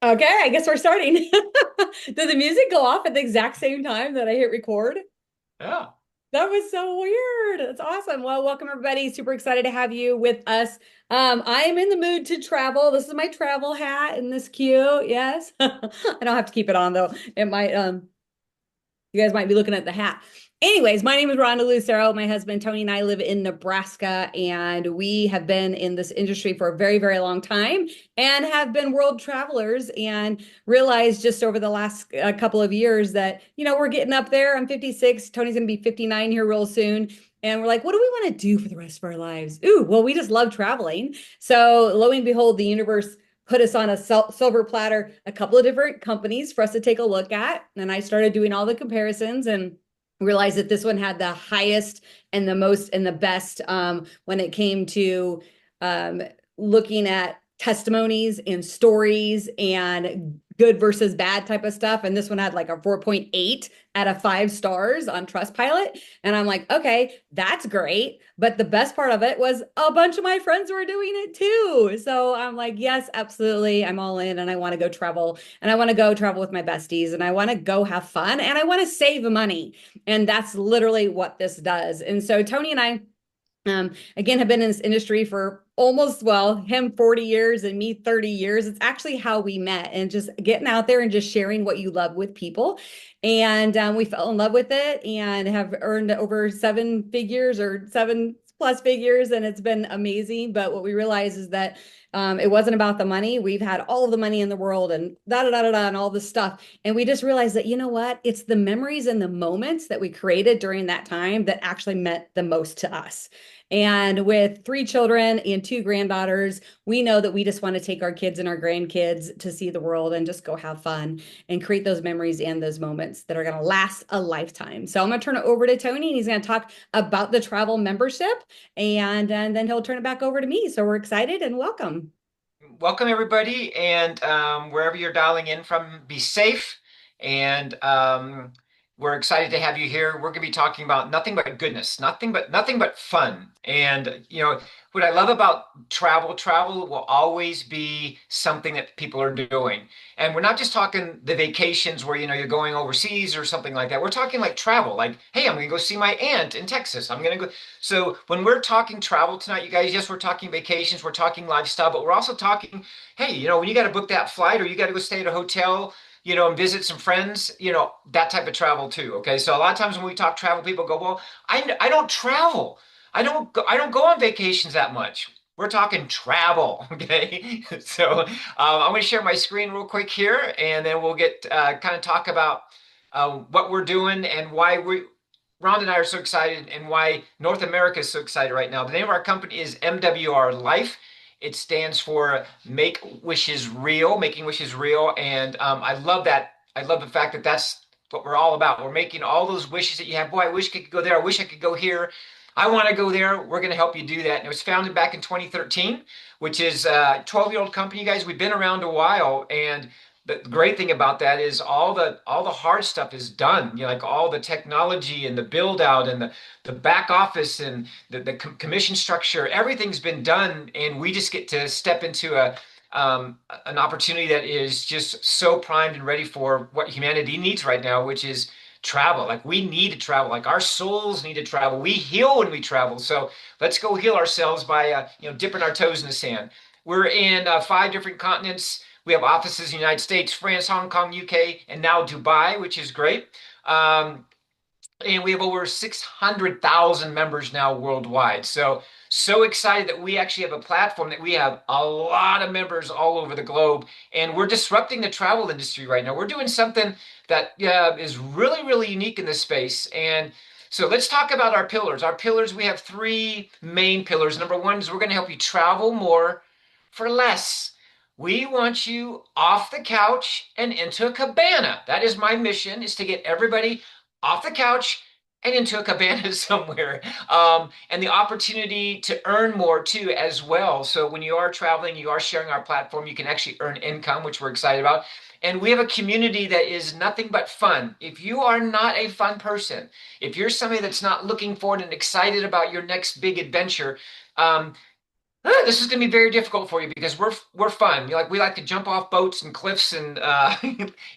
Okay, I guess we're starting. Did the music go off at the exact same time that I hit record? Yeah. That was so weird. That's awesome. Well, welcome everybody. Super excited to have you with us. I am in the mood to travel. This is my travel hat and this cute. Yes. I don't have to keep it on though. It might you guys might be looking at the hat. Anyways, my name is Rhonda Lucero. My husband Tony and I live in Nebraska, and we have been in this industry for a very, very long time and have been world travelers and realized just over the last couple of years that, we're getting up there. I'm 56. Tony's going to be 59 here real soon. And we're like, what do we want to do for the rest of our lives? Ooh, well, we just love traveling. So lo and behold, the universe put us on a silver platter, a couple of different companies for us to take a look at. And I started doing all the comparisons and realized that this one had the highest and the most and the best when it came to um, looking at testimonies and stories and good versus bad type of stuff. And this one had like a 4.8 out of 5 stars on Trustpilot. And I'm like, okay, that's great. But the best part of it was a bunch of my friends were doing it too. So I'm like, yes, absolutely. I'm all in and I want to go travel and I want to go travel with my besties and I want to go have fun and I want to save money. And that's literally what this does. And so Tony and I again, have been in this industry for almost, well, him 40 years and me 30 years. It's actually how we met and just getting out there and just sharing what you love with people. And we fell in love with it and have earned over 7 figures or 7+ figures. And it's been amazing. But what we realize is that it wasn't about the money. We've had all of the money in the world and da da da da da and all this stuff. And we just realized that, you know what? It's the memories and the moments that we created during that time that actually meant the most to us. And with 3 children and 2 granddaughters, we know that we just want to take our kids and our grandkids to see the world and just go have fun and create those memories and those moments that are going to last a lifetime. So I'm going to turn it over to Tony and he's going to talk about the travel membership and then he'll turn it back over to me. So we're excited and welcome. Welcome, everybody. And wherever you're dialing in from, be safe. And we're excited to have you here. We're going to be talking about nothing but goodness, nothing but fun. And what I love about travel will always be something that people are doing. And we're not just talking the vacations where you're going overseas or something like that. We're talking like travel, like, hey, I'm going to go see my aunt in Texas. I'm going to go. So when we're talking travel tonight, you guys, yes, we're talking vacations, we're talking lifestyle, but we're also talking, hey, when you got to book that flight or you got to go stay at a hotel, and visit some friends, that type of travel too. Okay. So a lot of times when we talk travel, people go, well, I don't travel. I don't go on vacations that much. We're talking travel. Okay. So I'm going to share my screen real quick here and then we'll get kind of talk about what we're doing and why Ron and I are so excited and why North America is so excited right now. The name of our company is MWR Life. It stands for Make Wishes Real, making wishes real. And I love that. I love the fact that that's what we're all about. We're making all those wishes that you have. Boy, I wish I could go there. I wish I could go here. I want to go there. We're going to help you do that. And it was founded back in 2013, which is a 12-year-old company, you guys. We've been around a while. And the great thing about that is all the hard stuff is done. Like all the technology and the build out and the back office and the commission structure, everything's been done, and we just get to step into an opportunity that is just so primed and ready for what humanity needs right now, which is travel. Like we need to travel. Like our souls need to travel. We heal when we travel. So let's go heal ourselves by dipping our toes in the sand. We're in 5 different continents. We have offices in the United States, France, Hong Kong, UK, and now Dubai, which is great. Um, and we have over 600,000 members now worldwide. So excited that we actually have a platform that we have a lot of members all over the globe, and we're disrupting the travel industry right now. We're doing something that is really, really unique in this space. And so let's talk about our pillars. Our pillars, we have 3 main pillars. Number one is we're going to help you travel more for less. We want you off the couch and into a cabana. That is my mission, is to get everybody off the couch and into a cabana somewhere. And the opportunity to earn more too, as well. So when you are traveling, you are sharing our platform, you can actually earn income, which we're excited about. And we have a community that is nothing but fun. If you are not a fun person, if you're somebody that's not looking forward and excited about your next big adventure, um, This is going to be very difficult for you because we're fun. We like to jump off boats and cliffs and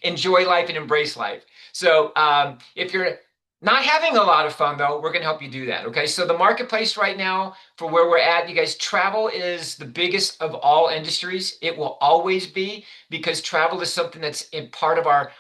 enjoy life and embrace life. So if you're not having a lot of fun though, we're going to help you do that. Okay. So the marketplace right now for where we're at, you guys, travel is the biggest of all industries. It will always be because travel is something that's in part of our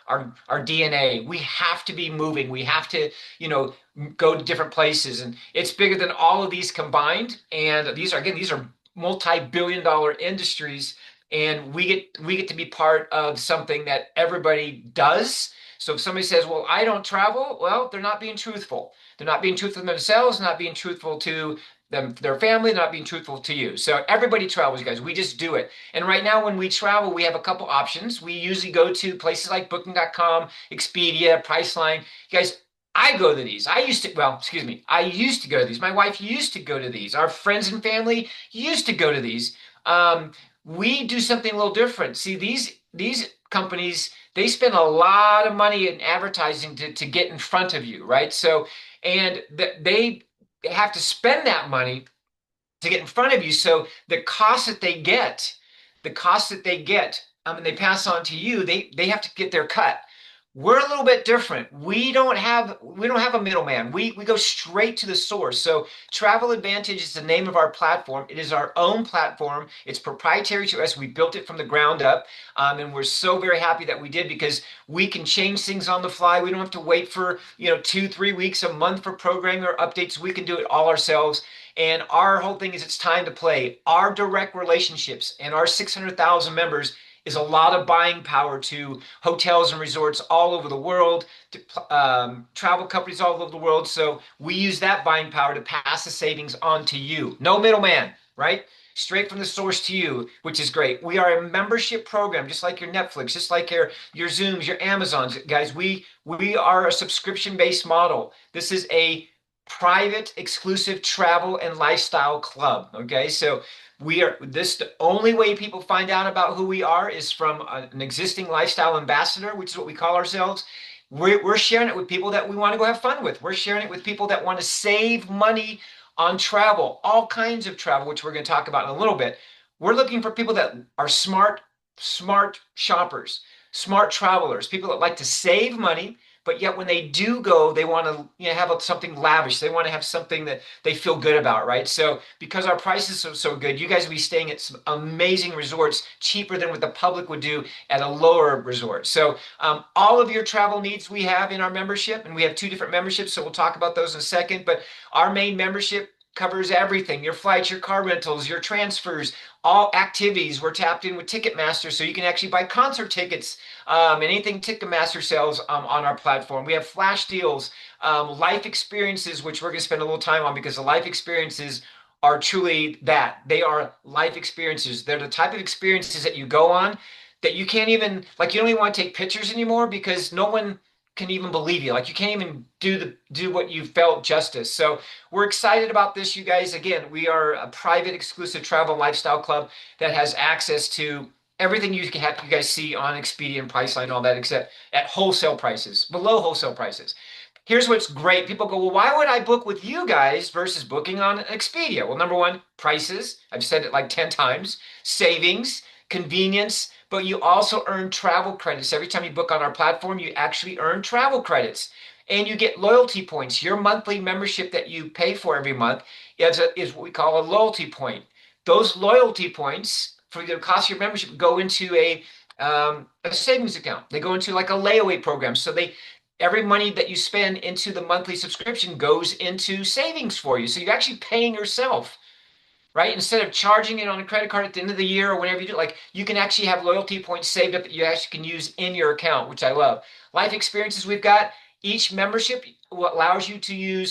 DNA. We have to be moving. We have to, you know, go to different places, and it's bigger than all of these combined. And these are multi-billion dollar industries, and we get to be part of something that everybody does. So if somebody says, well, I don't travel, well, they're not being truthful. They're not being truthful to themselves, not being truthful to their family, not being truthful to you. So everybody travels, you guys. We just do it. And right now, when we travel, we have a couple options. We usually go to places like Booking.com, Expedia, Priceline. You guys, I go to these. Excuse me. I used to go to these. My wife used to go to these. Our friends and family used to go to these. We do something a little different. See, these companies, they spend a lot of money in advertising to get in front of you, right? So, and they have to spend that money to get in front of you. So the cost that they get, and they pass on to you, they have to get their cut. We're a little bit different. We don't have a middleman. We go straight to the source. So Travel Advantage is the name of our platform. It is our own platform. It's proprietary to us. We built it from the ground up, and we're so very happy that we did because we can change things on the fly. We don't have to wait for 2, 3 weeks, a month for programming or updates. We can do it all ourselves. And our whole thing is it's time to play. Our direct relationships and our 600,000 members is a lot of buying power to hotels and resorts all over the world, to travel companies all over the world. So we use that buying power to pass the savings on to you. No middleman, right? Straight from the source to you, which is great. We are a membership program, just like your Netflix, just like your Zooms, your Amazons, guys. We are a subscription-based model. This is a private, exclusive travel and lifestyle club. Okay, so the only way people find out about who we are is from an existing lifestyle ambassador, which is what we call ourselves. We're sharing it with people that we want to go have fun with. We're sharing it with people that want to save money on travel, all kinds of travel, which we're going to talk about in a little bit. We're looking for people that are smart shoppers, smart travelers, people that like to save money, but yet when they do go, they want to have something lavish. They want to have something that they feel good about, right? So because our prices are so good, you guys will be staying at some amazing resorts, cheaper than what the public would do at a lower resort. So all of your travel needs we have in our membership, and we have two different memberships, so we'll talk about those in a second. But our main membership covers everything: your flights, your car rentals, your transfers, all activities. We're tapped in with Ticketmaster, so you can actually buy concert tickets, and anything Ticketmaster sells on our platform. We have flash deals, life experiences, which we're going to spend a little time on because the life experiences are truly that. They are life experiences. They're the type of experiences that you go on that you can't even, like, you don't even want to take pictures anymore because no one can even believe you. Like, you can't even do what you felt justice. So we're excited about this, you guys. Again, we are a private, exclusive travel and lifestyle club that has access to everything you guys see on Expedia and Priceline and all that, except at wholesale prices, below wholesale prices. Here's what's great. People go, well, why would I book with you guys versus booking on Expedia? Well, number one, prices. I've said it like 10 times. Savings, convenience, but you also earn travel credits. Every time you book on our platform, you actually earn travel credits. And you get loyalty points. Your monthly membership that you pay for every month is what we call a loyalty point. Those loyalty points for the cost of your membership go into a savings account. They go into like a layaway program. So every money that you spend into the monthly subscription goes into savings for you. So you're actually paying yourself, right? Instead of charging it on a credit card at the end of the year or whenever you do, like, you can actually have loyalty points saved up that you actually can use in your account, which I love. Life experiences we've got. Each membership allows you to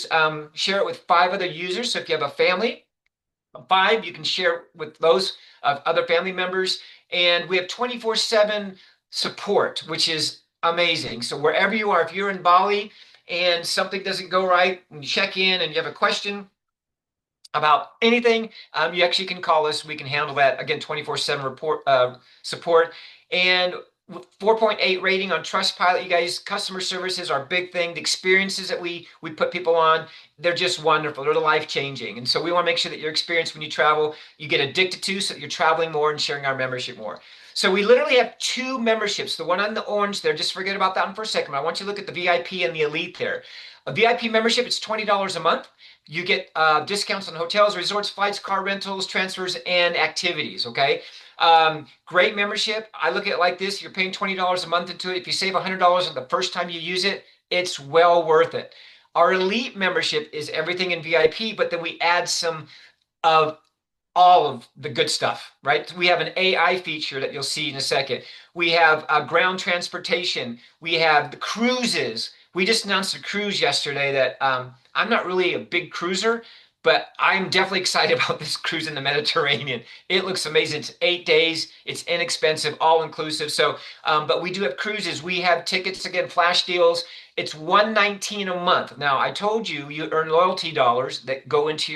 share it with 5 other users. So if you have a family of 5, you can share with those of other family members. And we have 24/7 support, which is amazing. So wherever you are, if you're in Bali and something doesn't go right, and you check in and you have a question about anything, you actually can call us. We can handle that. Again, 24/7 support. And 4.8 rating on Trustpilot. You guys, customer service is our big thing. The experiences that we put people on, they're just wonderful. They're life changing. And so we want to make sure that your experience when you travel, you get addicted to, so that you're traveling more and sharing our membership more. So we literally have two memberships. The one on the orange there, just forget about that one for a second. I want you to look at the VIP and the elite there. A VIP membership, it's $20 a month. You get discounts on hotels, resorts, flights, car rentals, transfers, and activities. Okay. Great membership. I look at it like this. You're paying $20 a month into it. If you save $100 on the first time you use it, it's well worth it. Our elite membership is everything in VIP, but then we add some of all of the good stuff, right? We have an AI feature that you'll see in a second. We have ground transportation. We have the cruises. We just announced a cruise yesterday that I'm not really a big cruiser, but I'm definitely excited about this cruise in the Mediterranean. It looks amazing. It's 8 days. It's inexpensive, all inclusive. So, but we do have cruises. We have tickets again, flash deals. It's 119 a month. Now, I told you you earn loyalty dollars that go into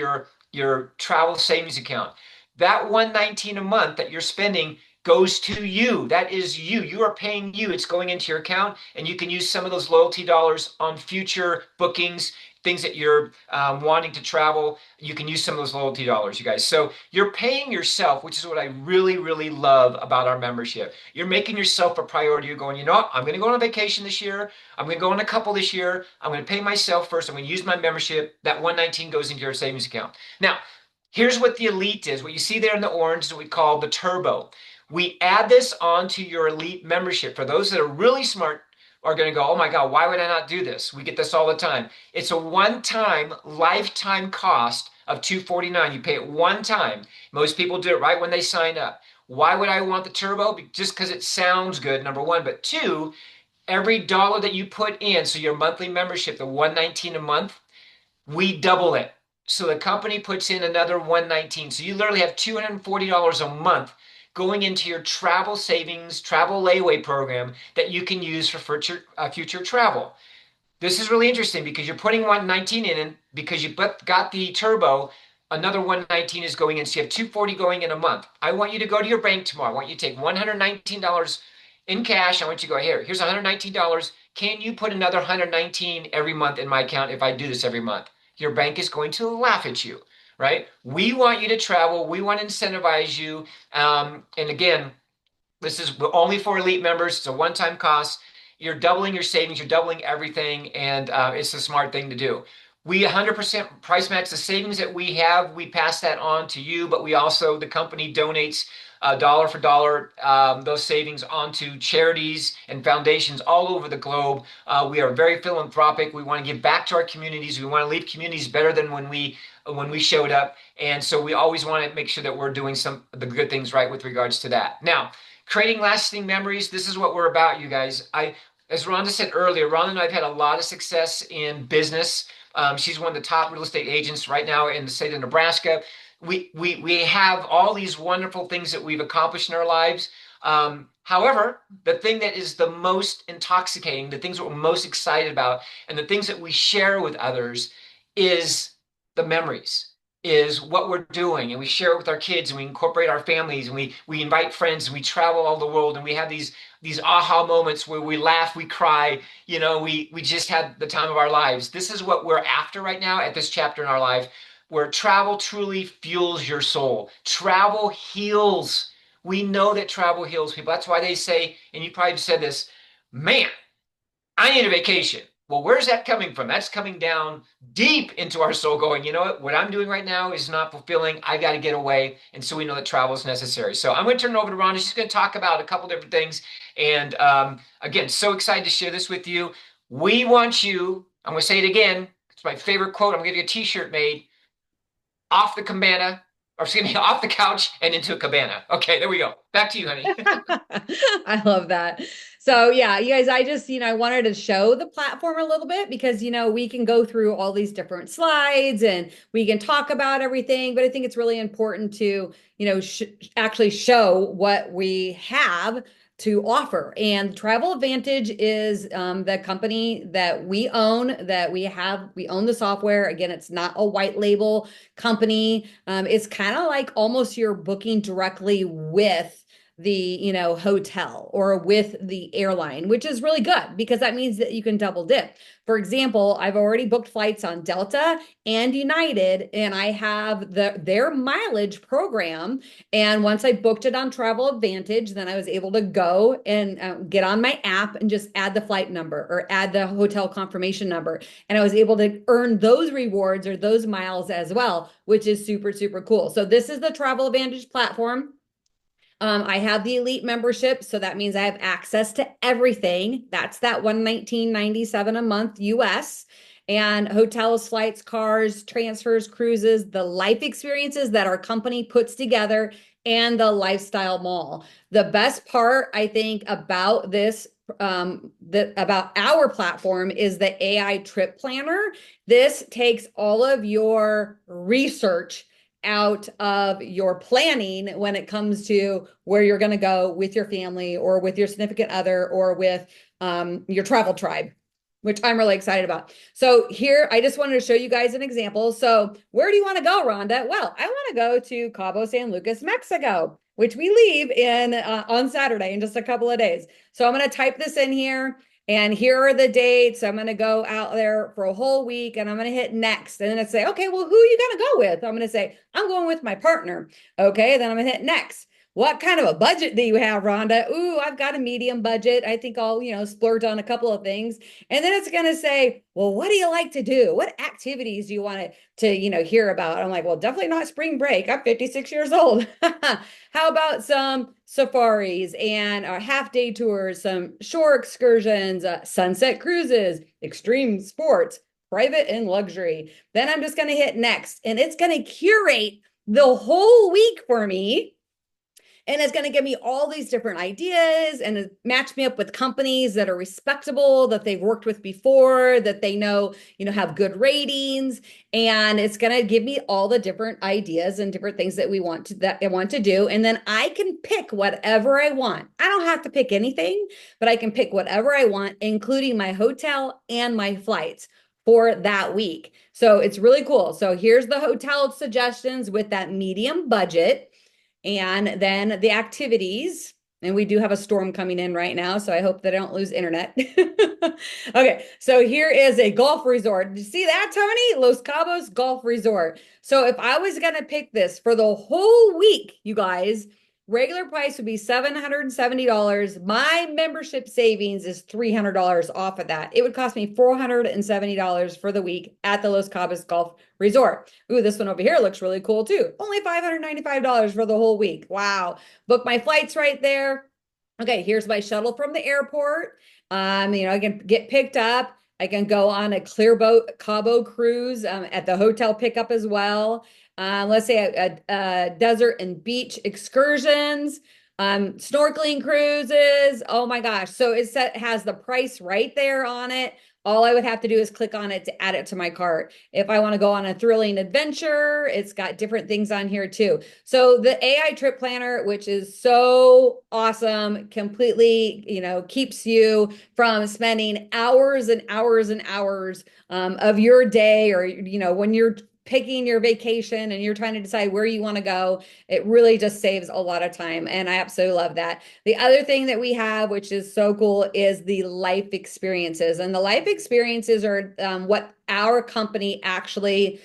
your travel savings account. That 119 a month that you're spending goes to you. That is you. You are paying you. It's going into your account, and you can use some of those loyalty dollars on future bookings, things that you're wanting to travel. You can use some of those loyalty dollars, you guys. So you're paying yourself, which is what I really, really love about our membership. You're making yourself a priority. You're going, you know what? I'm going to go on a vacation this year. I'm going to go on a couple this year. I'm going to pay myself first. I'm going to use my membership. That 119 goes into your savings account. Now, here's what the elite is. What you see there in the orange is what we call the turbo. We add this onto your elite membership. For those that are really smart, are going to go, oh my God, why would I not do this? We get this all the time. It's a one-time lifetime cost of $249. You pay it one time. Most people do it right when they sign up. Why would I want the turbo? Just because it sounds good, number one. But two, every dollar that you put in, so your monthly membership, the 119 a month, we double it. So the company puts in another 119. So you literally have $240 a month going into your travel savings, travel layaway program that you can use for future travel. This is really interesting because you're putting 119 in, and because you got the turbo, another 119 is going in. So you have 240 going in a month. I want you to go to your bank tomorrow. I want you to take $119 in cash. I want you to go here. Here's $119. Can you put another 119 every month in my account if I do this every month? Your bank is going to laugh at you, right? We want you to travel. We want to incentivize you. And again, this is only for elite members. It's a one-time cost. You're doubling your savings. You're doubling everything, and it's a smart thing to do. We 100% price match the savings that we have. We pass that on to you, but we also, the company donates dollar for dollar those savings onto charities and foundations all over the globe. We are very philanthropic. We want to give back to our communities. We want to leave communities better than when we showed up. And so we always want to make sure that we're doing some of the good things right with regards to that. Now, creating lasting memories. This is what we're about, you guys. As Rhonda said earlier, Rhonda and I have had a lot of success in business. She's one of the top real estate agents right now in the state of Nebraska. We have all these wonderful things that we've accomplished in our lives. However, the thing that is the most intoxicating, the things that we're most excited about, and the things that we share with others is the memories, is what we're doing. And we share it with our kids, and we incorporate our families, and we invite friends, and we travel all the world, and we have these aha moments where we laugh, we cry, we just had the time of our lives. This is what we're after right now at this chapter in our life, where travel truly fuels your soul. Travel heals. We know that travel heals people. That's why they say, and you probably said this, man, I need a vacation. Well, where's that coming from? That's coming down deep into our soul, going, you know what I'm doing right now is not fulfilling. I got to get away. And so we know that travel is necessary. So I'm going to turn it over to Rhonda. She's going to talk about a couple different things. And again, so excited to share this with you. We want you, I'm going to say it again. It's my favorite quote. I'm going to get a t-shirt made, off the cabana, or excuse me, off the couch and into a cabana. Okay, there we go. Back to you, honey. I love that. So yeah, you guys, I just, I wanted to show the platform a little bit because, we can go through all these different slides and we can talk about everything, but I think it's really important to, actually show what we have to offer. And Travel Advantage is the company that we own, we own the software. Again, it's not a white label company. It's kind of like almost you're booking directly with the, hotel or with the airline, which is really good because that means that you can double dip. For example, I've already booked flights on Delta and United, and I have their mileage program. And once I booked it on Travel Advantage, then I was able to go and get on my app and just add the flight number or add the hotel confirmation number. And I was able to earn those rewards or those miles as well, which is super, super cool. So this is the Travel Advantage platform. I have the elite membership, so that means I have access to everything. That's that 119.97 a month US. And hotels, flights, cars, transfers, cruises, the life experiences that our company puts together, and the lifestyle mall. The best part, I think, about this about our platform is the AI trip planner. This takes all of your research out of your planning when it comes to where you're going to go with your family or with your significant other or with your travel tribe, which I'm really excited about. So here, I just wanted to show you guys an example. So where do you want to go, Rhonda? Well, I want to go to Cabo San Lucas, Mexico, which we leave in on Saturday in just a couple of days. So I'm going to type this in here. And here are the dates. I'm going to go out there for a whole week and I'm going to hit next. And then it's say, okay, well, who are you going to go with? I'm going to say, I'm going with my partner. Okay, then I'm going to hit next. What kind of a budget do you have, Rhonda? Ooh, I've got a medium budget. I think I'll, splurge on a couple of things. And then it's going to say, well, what do you like to do? What activities do you want to hear about? I'm like, well, definitely not spring break. I'm 56 years old. How about some safaris and half day tours, some shore excursions, sunset cruises, extreme sports, private and luxury? Then I'm just going to hit next and it's going to curate the whole week for me, and it's going to give me all these different ideas and match me up with companies that are respectable, that they've worked with before, that they know, have good ratings. And it's going to give me all the different ideas and different things that I want to do. And then I can pick whatever I want. I don't have to pick anything, but I can pick whatever I want, including my hotel and my flights for that week. So it's really cool. So here's the hotel suggestions with that medium budget. And then the activities, and we do have a storm coming in right now, so I hope that I don't lose internet. Okay, so here is a golf resort. Did you see that, Tony? Los Cabos Golf Resort. So if I was going to pick this for the whole week, you guys, regular price would be $770. My membership savings is $300 off of that. It would cost me $470 for the week at the Los Cabos Golf Resort. Ooh, this one over here looks really cool too. Only $595 for the whole week. Wow. Book my flights right there. Okay, here's my shuttle from the airport. I can get picked up. I can go on a Clearboat Cabo cruise at the hotel pickup as well. Let's say a desert and beach excursions, snorkeling cruises. Oh my gosh. So it has the price right there on it. All I would have to do is click on it to add it to my cart. If I want to go on a thrilling adventure, it's got different things on here too. So the AI trip planner, which is so awesome, completely, keeps you from spending hours and hours and hours of your day, or, when you're picking your vacation and you're trying to decide where you want to go, it really just saves a lot of time. And I absolutely love that. The other thing that we have, which is so cool, is the life experiences. And the life experiences are what our company actually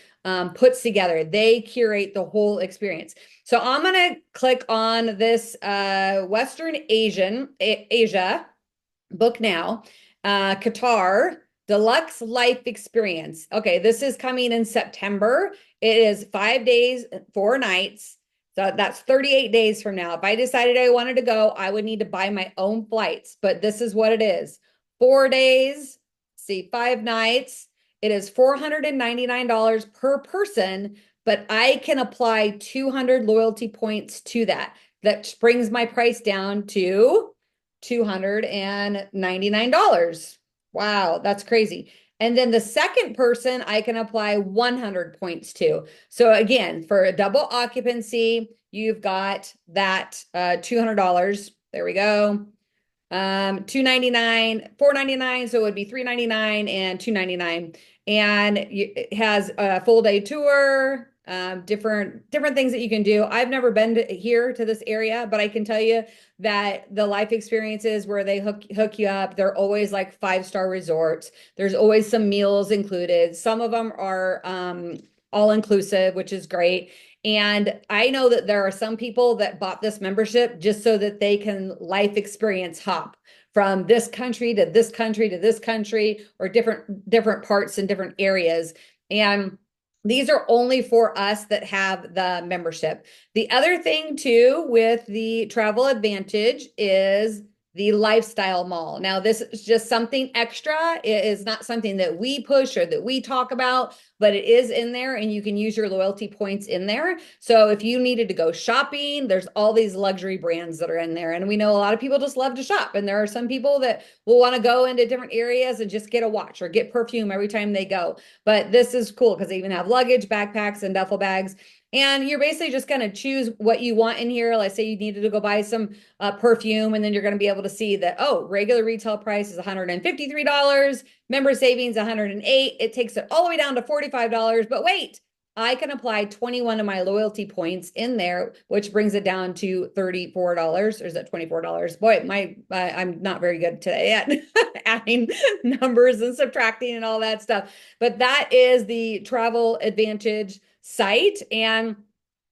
puts together. They curate the whole experience. So I'm going to click on this Western Asia, book now, Qatar. Deluxe Life Experience. Okay, this is coming in September. It is 5 days, 4 nights. So that's 38 days from now. If I decided I wanted to go, I would need to buy my own flights, but this is what it is. 4 days, 5 nights. It is $499 per person, but I can apply 200 loyalty points to that. That brings my price down to $299. Wow, that's crazy. And then the second person I can apply 100 points to. So again, for a double occupancy, you've got that $200. There we go. 299, 499, so it would be 399 and 299. And it has a full day tour, different things that you can do. I've never been here to this area, but I can tell you that the life experiences where they hook you up, they're always like 5-star resorts. There's always some meals included. Some of them are all inclusive, which is great. And I know that there are some people that bought this membership just so that they can life experience hop from this country to this country to this country, or different parts and different areas. And these are only for us that have the membership. The other thing too with the Travel Advantage is the lifestyle mall. Now, this is just something extra. It is not something that we push or that we talk about, but it is in there, and you can use your loyalty points in there. So if you needed to go shopping, there's all these luxury brands that are in there. And we know a lot of people just love to shop. And there are some people that will want to go into different areas and just get a watch or get perfume every time they go. But this is cool because they even have luggage, backpacks, and duffel bags. And you're basically just going to choose what you want in here. Let's say you needed to go buy some perfume, and then you're going to be able to see that, oh, regular retail price is $153, member savings $108. It takes it all the way down to $45. But wait, I can apply 21 of my loyalty points in there, which brings it down to $34. Or is that $24? Boy, I'm not very good today at adding numbers and subtracting and all that stuff. But that is the Travel Advantage site. And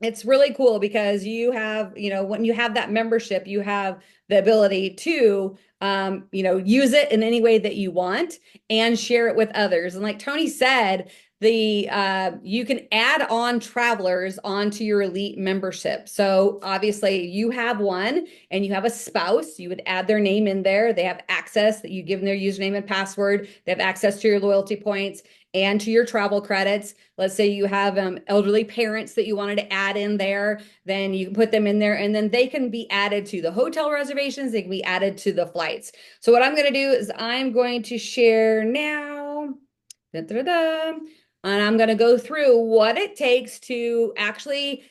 it's really cool because you have, when you have that membership, you have the ability to, use it in any way that you want and share it with others. And like Tony said, you can add on travelers onto your elite membership. So obviously you have one and you have a spouse, you would add their name in there. They have access, that you give them their username and password. They have access to your loyalty points and to your travel credits. Let's say you have elderly parents that you wanted to add in there, then you can put them in there, and then they can be added to the hotel reservations. They can be added to the flights. So what I'm going to do is I'm going to share now. Da, da, da, and I'm going to go through what it takes to actually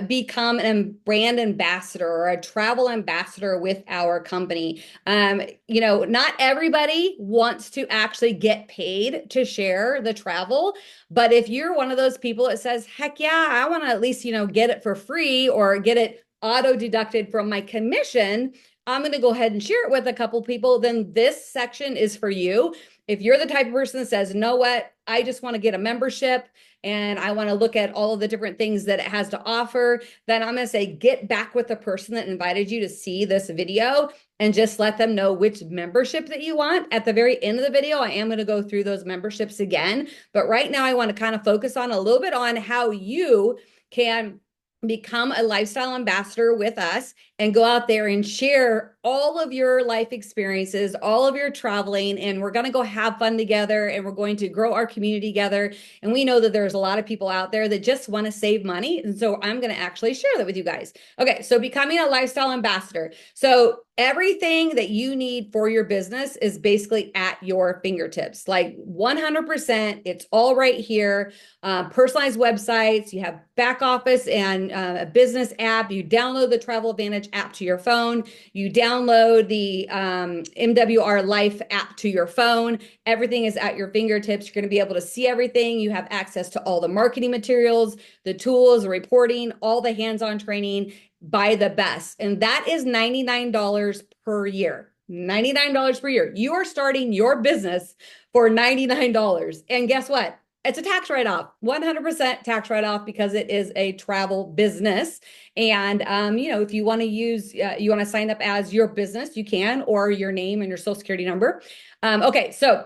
become a brand ambassador or a travel ambassador with our company. Not everybody wants to actually get paid to share the travel, but if you're one of those people that says, heck yeah, I want to at least, get it for free or get it auto deducted from my commission, I'm going to go ahead and share it with a couple people, then this section is for you. If you're the type of person that says, you know what, I just want to get a membership and I want to look at all of the different things that it has to offer, then I'm going to say, get back with the person that invited you to see this video and just let them know which membership that you want. At the very end of the video, I am going to go through those memberships again. But right now, I want to kind of focus on a little bit on how you can become a lifestyle ambassador with us and go out there and share all of your life experiences, all of your traveling, and we're going to go have fun together, and we're going to grow our community together. And we know that there's a lot of people out there that just want to save money, and so I'm going to actually share that with you guys. Okay, so becoming a lifestyle ambassador. So everything that you need for your business is basically at your fingertips, like 100%. It's all right here. Personalized websites, you have back office and a business app. You download the Travel Advantage app to your phone. You download the MWR Life app to your phone. Everything is at your fingertips. You're going to be able to see everything. You have access to all the marketing materials, the tools, the reporting, all the hands-on training by the best. And that is $99 per year. $99 per year. You are starting your business for $99. And guess what? It's a tax write-off, 100% tax write-off, because it is a travel business. And, if you want to you want to sign up as your business, you can, or your name and your social security number. Okay, so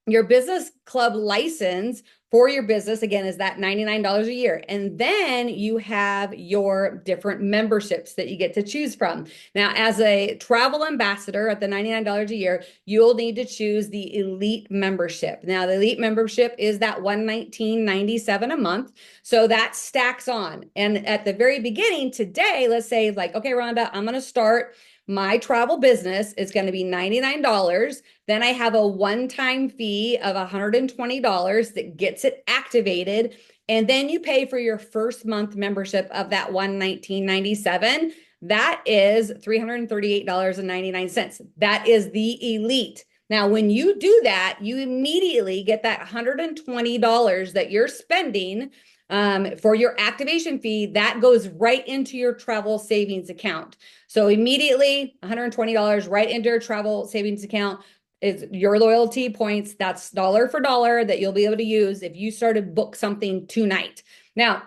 your business club license for your business, again, is that $99 a year. And then you have your different memberships that you get to choose from. Now, as a travel ambassador at the $99 a year, you'll need to choose the elite membership. Now, the elite membership is that $119.97 a month. So that stacks on. And at the very beginning today, let's say like, okay, Rhonda, I'm going to start my travel business. Is going to be $99. Then I have a one-time fee of $120 that gets it activated. And then you pay for your first month membership of that $119.97. That is $338.99. That is the elite. Now, when you do that, you immediately get that $120 that you're spending For your activation fee, that goes right into your travel savings account. So immediately $120 right into your travel savings account is your loyalty points. That's dollar for dollar that you'll be able to use if you start to book something tonight. Now,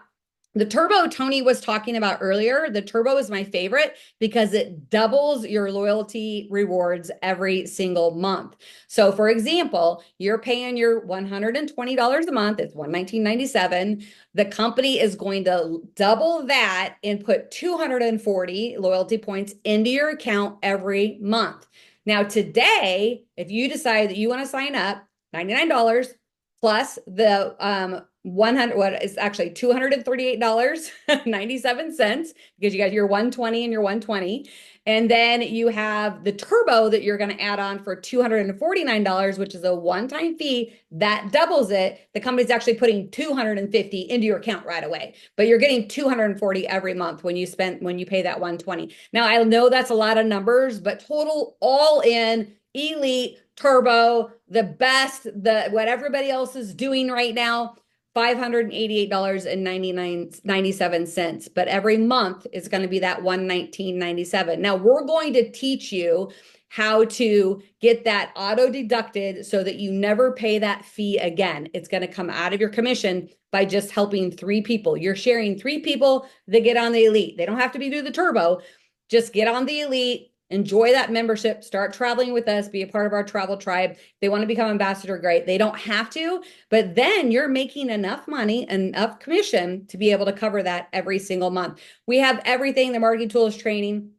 the turbo Tony was talking about earlier, the turbo is my favorite because it doubles your loyalty rewards every single month. So, for example, you're paying your $120 a month, it's $119.97. The company is going to double that and put 240 loyalty points into your account every month. Now, today, if you decide that you want to sign up, $99 plus the 100, what is actually $238.97 because you got your 120 and your 120. And then you have the turbo that you're going to add on for $249, which is a one-time fee that doubles it. The company's actually putting 250 into your account right away, but you're getting 240 every month when you pay that 120. Now I know that's a lot of numbers, but total all in elite turbo, the best, the what everybody else is doing right now, $588.97. But every month is going to be that $119.97. Now we're going to teach you how to get that auto deducted so that you never pay that fee again. It's going to come out of your commission by just helping three people. You're sharing three people that get on the elite. They don't have to be do the turbo. Just get on the elite, enjoy that membership, start traveling with us, be a part of our travel tribe. If they want to become ambassador, great. They don't have to, but then you're making enough money, enough commission to be able to cover that every single month. We have everything, the marketing tools training.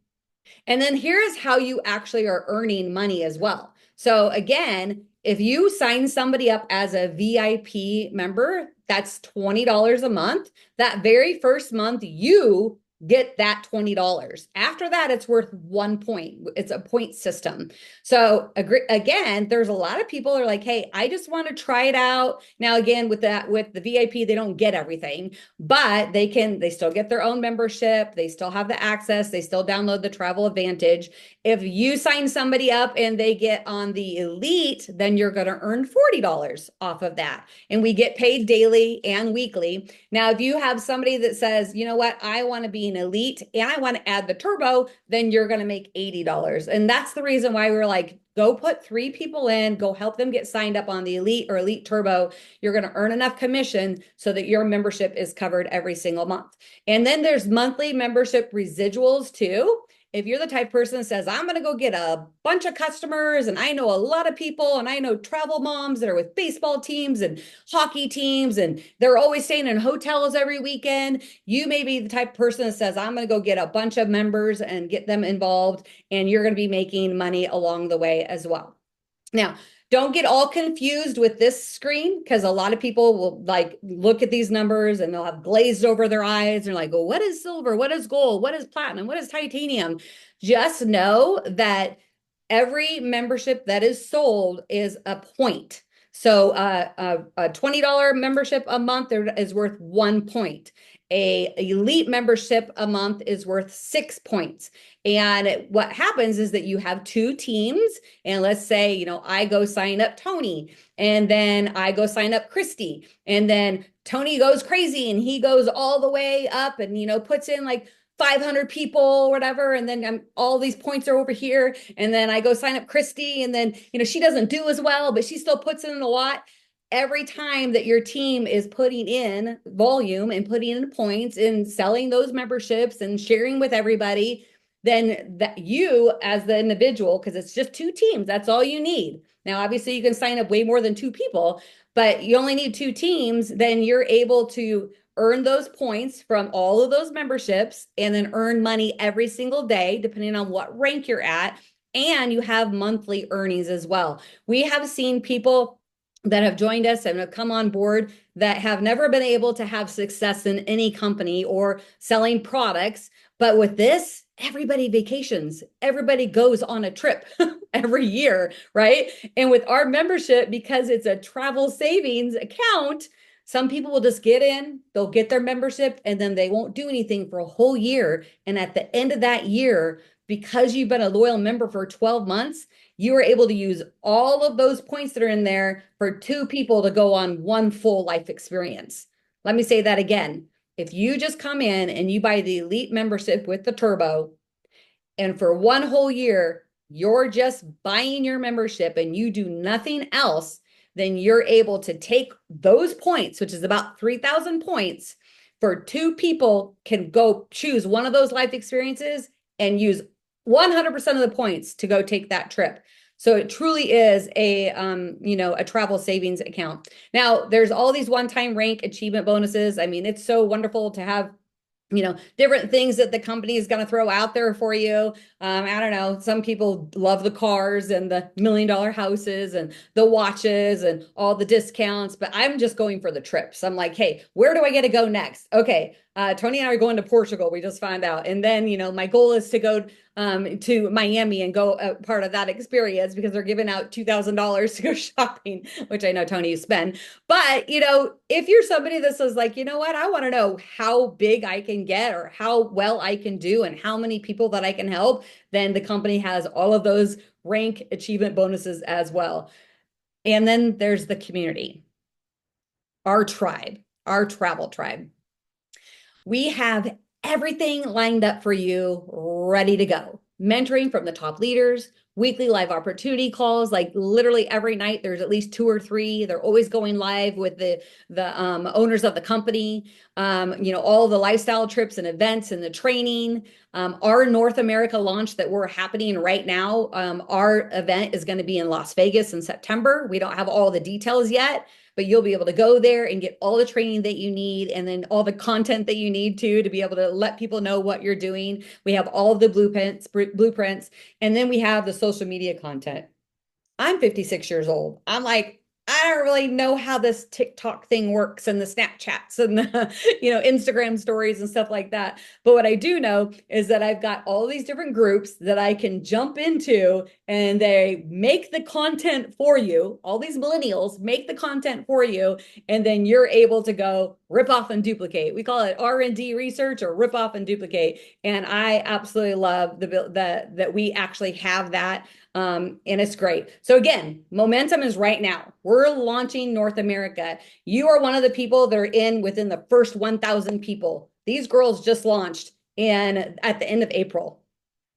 And then here's how you actually are earning money as well. So again, if you sign somebody up as a VIP member, that's $20 a month. That very first month, you get that $20. After that, it's worth 1 point. It's a point system. So again, there's a lot of people are like, hey, I just want to try it out. Now, again, with the VIP, they don't get everything, but they still get their own membership. They still have the access. They still download the Travel Advantage. If you sign somebody up and they get on the elite, then you're going to earn $40 off of that. And we get paid daily and weekly. Now, if you have somebody that says, you know what, I want to be an elite and I want to add the turbo, then you're going to make $80. And that's the reason why we're like, go put three people in, go help them get signed up on the elite or elite turbo. You're going to earn enough commission so that your membership is covered every single month. And then there's monthly membership residuals too. If you're the type of person that says, I'm going to go get a bunch of customers and I know a lot of people and I know travel moms that are with baseball teams and hockey teams and they're always staying in hotels every weekend. You may be the type of person that says, I'm going to go get a bunch of members and get them involved, and you're going to be making money along the way as well. Now, don't get all confused with this screen because a lot of people will like look at these numbers and they'll have glazed over their eyes. They're like, well, what is silver? What is gold? What is platinum? What is titanium? Just know that every membership that is sold is a point. So a $20 membership a month is worth 1 point. A elite membership a month is worth 6 points. And what happens is that you have two teams. And let's say, I go sign up Tony, and then I go sign up Christy, and then Tony goes crazy and he goes all the way up and, puts in like 500 people or whatever. And then all these points are over here. And then I go sign up Christy, and then, she doesn't do as well, but she still puts in a lot. Every time that your team is putting in volume and putting in points and selling those memberships and sharing with everybody, then that you as the individual, because it's just two teams, that's all you need. Now, obviously you can sign up way more than two people, but you only need two teams. Then you're able to earn those points from all of those memberships and then earn money every single day, depending on what rank you're at. And you have monthly earnings as well. We have seen people that have joined us and have come on board that have never been able to have success in any company or selling products. But with this, everybody vacations, everybody goes on a trip every year, right? And with our membership, because it's a travel savings account, some people will just get in, they'll get their membership, and then they won't do anything for a whole year. And at the end of that year, because you've been a loyal member for 12 months, you are able to use all of those points that are in there for two people to go on one full life experience. Let me say that again. If you just come in and you buy the elite membership with the turbo, and for one whole year, you're just buying your membership and you do nothing else, then you're able to take those points, which is about 3,000 points, for two people can go choose one of those life experiences and use 100% of the points to go take that trip. So it truly is a travel savings account. Now, there's all these one-time rank achievement bonuses. I mean, it's so wonderful to have different things that the company is going to throw out there for you. I don't know. Some people love the cars and the $1 million houses and the watches and all the discounts, but I'm just going for the trips. I'm like, hey, where do I get to go next? Okay. Tony and I are going to Portugal. We just found out. And then, my goal is to go to Miami and go part of that experience because they're giving out $2,000 to go shopping, which I know Tony you spend. But, if you're somebody that says like, you know what, I want to know how big I can get or how well I can do and how many people that I can help, then the company has all of those rank achievement bonuses as well. And then there's the community, our tribe, our travel tribe. We have everything lined up for you, ready to go. Mentoring from the top leaders, weekly live opportunity calls, like literally every night there's at least two or three. They're always going live with the owners of the company. All the lifestyle trips and events and the training. Our North America launch that we're happening right now, our event is going to be in Las Vegas in September. We don't have all the details yet, but you'll be able to go there and get all the training that you need and then all the content that you need to be able to let people know what you're doing. We have all of the blueprints, and then we have the social media content. I'm 56 years old. I'm like, I don't really know how this TikTok thing works and the Snapchats and the, Instagram stories and stuff like that. But what I do know is that I've got all these different groups that I can jump into and they make the content for you. All these millennials make the content for you. And then you're able to go rip off and duplicate. We call it R&D research or rip off and duplicate. And I absolutely love that we actually have that. And it's great. So again, momentum is right now. We're launching North America. You are one of the people that are within the first 1,000 people. These girls just launched at the end of April.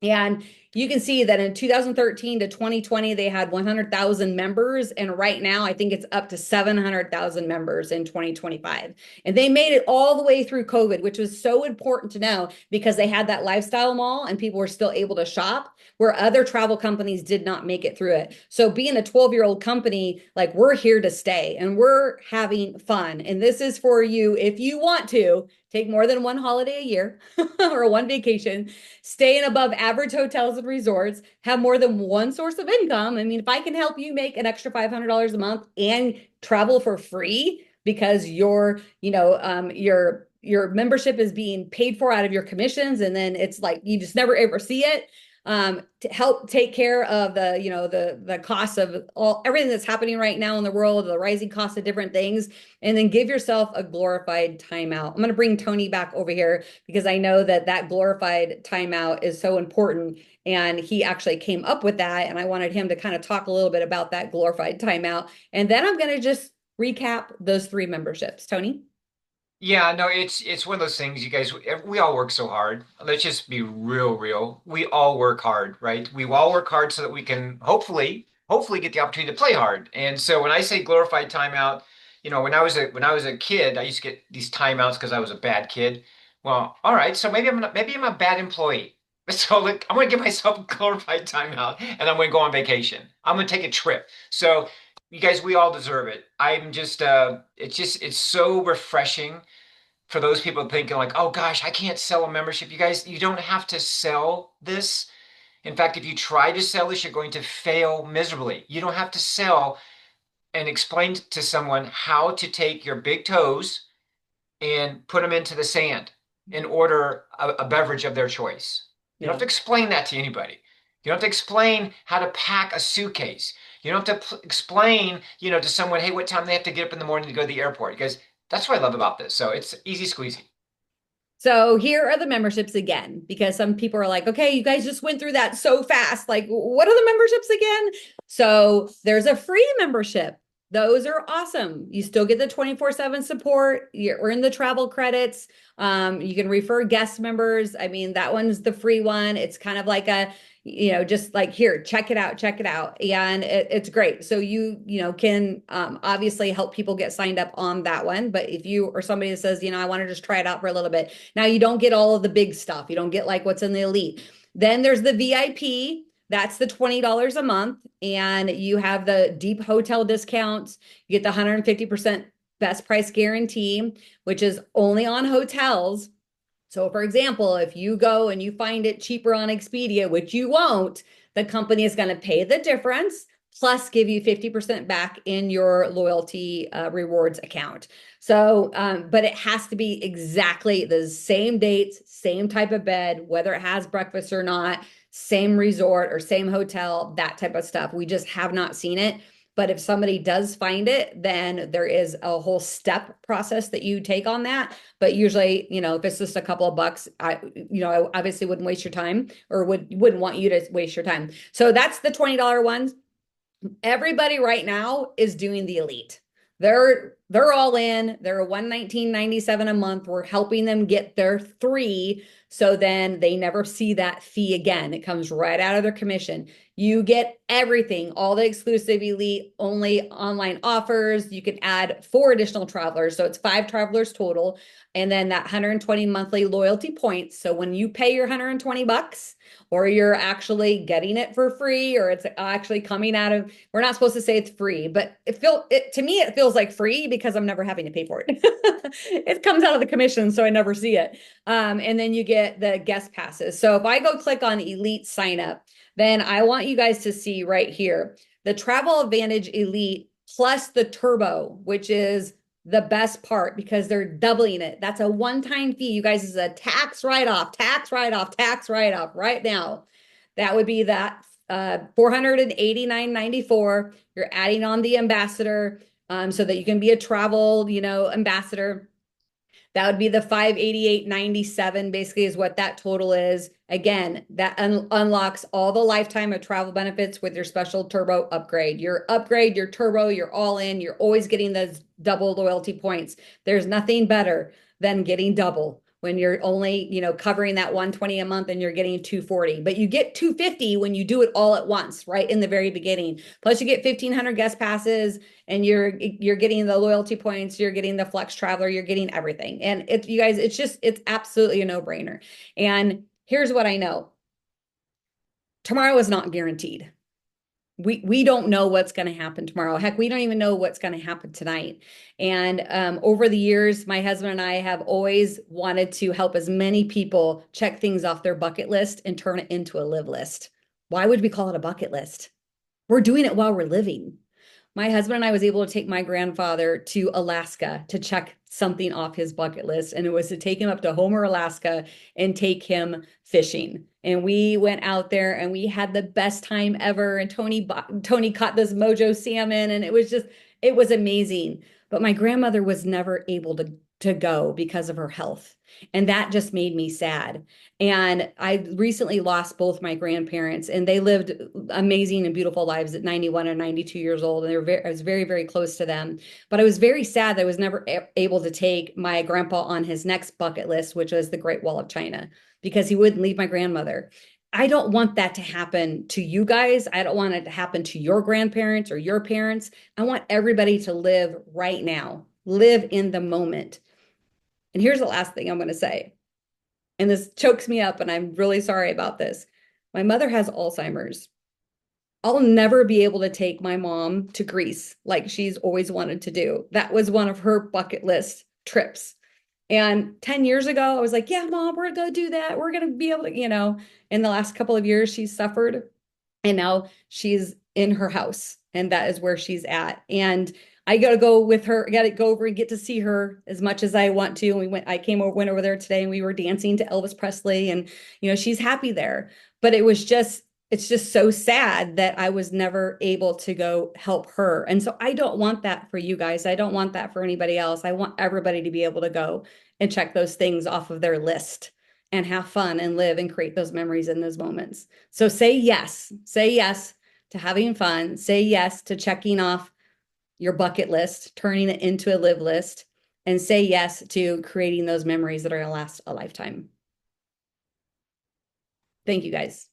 And you can see that in 2013 to 2020, they had 100,000 members. And right now, I think it's up to 700,000 members in 2025. And they made it all the way through COVID, which was so important to know because they had that lifestyle mall and people were still able to shop where other travel companies did not make it through it. So being a 12-year-old company, like we're here to stay and we're having fun. And this is for you if you want to take more than one holiday a year or one vacation, stay in above average hotels and resorts, have more than one source of income. I mean, if I can help you make an extra $500 a month and travel for free because your membership is being paid for out of your commissions, and then it's like you just never ever see it. To help take care of the cost of everything that's happening right now in the world, the rising cost of different things, and then give yourself a glorified timeout. I'm going to bring Tony back over here because I know that glorified timeout is so important, and he actually came up with that, and I wanted him to kind of talk a little bit about that glorified timeout, and then I'm going to just recap those three memberships. Tony? Yeah, no, it's one of those things, you guys, we all work so hard. Let's just be real. We all work hard, right? We all work hard so that we can hopefully get the opportunity to play hard. And so when I say glorified timeout, when I was a kid, I used to get these timeouts because I was a bad kid. Well, all right, so maybe I'm a bad employee. So look, I'm gonna give myself a glorified timeout and I'm gonna go on vacation. I'm gonna take a trip. So you guys, we all deserve it. It's so refreshing for those people thinking like, oh gosh, I can't sell a membership. You guys, you don't have to sell this. In fact, if you try to sell this, you're going to fail miserably. You don't have to sell and explain to someone how to take your big toes and put them into the sand and order a beverage of their choice. You don't Yeah. have to explain that to anybody. You don't have to explain how to pack a suitcase. You don't have to explain, to someone, hey, what time they have to get up in the morning to go to the airport. Because that's what I love about this. So it's easy squeezy. So here are the memberships again, because some people are like, okay, you guys just went through that so fast. Like, what are the memberships again? So there's a free membership. Those are awesome. You still get the 24/7 support. You earn the travel credits. You can refer guest members. I mean, that one's the free one. It's kind of like a, just like here, check it out. And it's great. So can obviously help people get signed up on that one. But if you or somebody that says, I want to just try it out for a little bit. Now you don't get all of the big stuff. You don't get like what's in the elite. Then there's the VIP. That's the $20 a month. And you have the deep hotel discounts. You get the 150% best price guarantee, which is only on hotels. So, for example, if you go and you find it cheaper on Expedia, which you won't, the company is going to pay the difference plus give you 50% back in your loyalty rewards account. So, but it has to be exactly the same dates, same type of bed, whether it has breakfast or not, same resort or same hotel, that type of stuff. We just have not seen it. But if somebody does find it, then there is a whole step process that you take on that. But usually, if it's just a couple of bucks, I obviously wouldn't waste your time or wouldn't want you to waste your time. So that's the $20 ones. Everybody right now is doing the elite. They're all in. They're a 119.97 a month. We're helping them get their three. So then they never see that fee again. It comes right out of their commission. You get everything, all the exclusive elite only online offers. You can add 4 additional travelers. So it's 5 travelers total. And then that 120 monthly loyalty points. So when you pay your 120 bucks, or you're actually getting it for free, or it's actually coming out of, we're not supposed to say it's free, but to me, it feels like free because I'm never having to pay for it. It comes out of the commission, so I never see it. And then you get the guest passes. So if I go click on Elite sign up, then I want you guys to see right here, the Travel Advantage Elite plus the Turbo, which is the best part because they're doubling it. That's a one-time fee. You guys, is a tax write-off right now. That would be that $489.94. You're adding on the ambassador so that you can be a travel, ambassador. That would be the 588.97 basically is what that total is. Again, that unlocks all the lifetime of travel benefits with your special turbo upgrade. Your upgrade, your turbo, you're all in. You're always getting those double loyalty points. There's nothing better than getting double when you're only, covering that 120 a month and you're getting 240. But you get 250 when you do it all at once, right in the very beginning. Plus you get 1,500 guest passes and you're getting the loyalty points, you're getting the flex traveler, you're getting everything. And you guys, it's absolutely a no-brainer. And here's what I know. Tomorrow is not guaranteed. We don't know what's going to happen tomorrow. Heck, we don't even know what's going to happen tonight. And over the years, my husband and I have always wanted to help as many people check things off their bucket list and turn it into a live list. Why would we call it a bucket list? We're doing it while we're living. My husband and I was able to take my grandfather to Alaska to check something off his bucket list, and it was to take him up to Homer, Alaska, and take him fishing. And we went out there and we had the best time ever. And Tony caught this Mojo salmon, and it was amazing. But my grandmother was never able to go because of her health. And that just made me sad. And I recently lost both my grandparents, and they lived amazing and beautiful lives at 91 and 92 years old. And I was very, very close to them. But I was very sad that I was never able to take my grandpa on his next bucket list, which was the Great Wall of China, because he wouldn't leave my grandmother. I don't want that to happen to you guys. I don't want it to happen to your grandparents or your parents. I want everybody to live right now, live in the moment. And here's the last thing I'm going to say. And this chokes me up, and I'm really sorry about this. My mother has Alzheimer's. I'll never be able to take my mom to Greece like she's always wanted to do. That was one of her bucket list trips. And 10 years ago, I was like, yeah, mom, we're going to do that. We're going to be able to, in the last couple of years, she's suffered. And now she's in her house, and that is where she's at. And I got to go with her. I got to go over and get to see her as much as I want to. And went over there today, and we were dancing to Elvis Presley, and she's happy there. But it's just so sad that I was never able to go help her. And so I don't want that for you guys. I don't want that for anybody else. I want everybody to be able to go and check those things off of their list and have fun and live and create those memories in those moments. So say yes to having fun. Say yes to checking off your bucket list, turning it into a live list, and say yes to creating those memories that are going to last a lifetime. Thank you guys.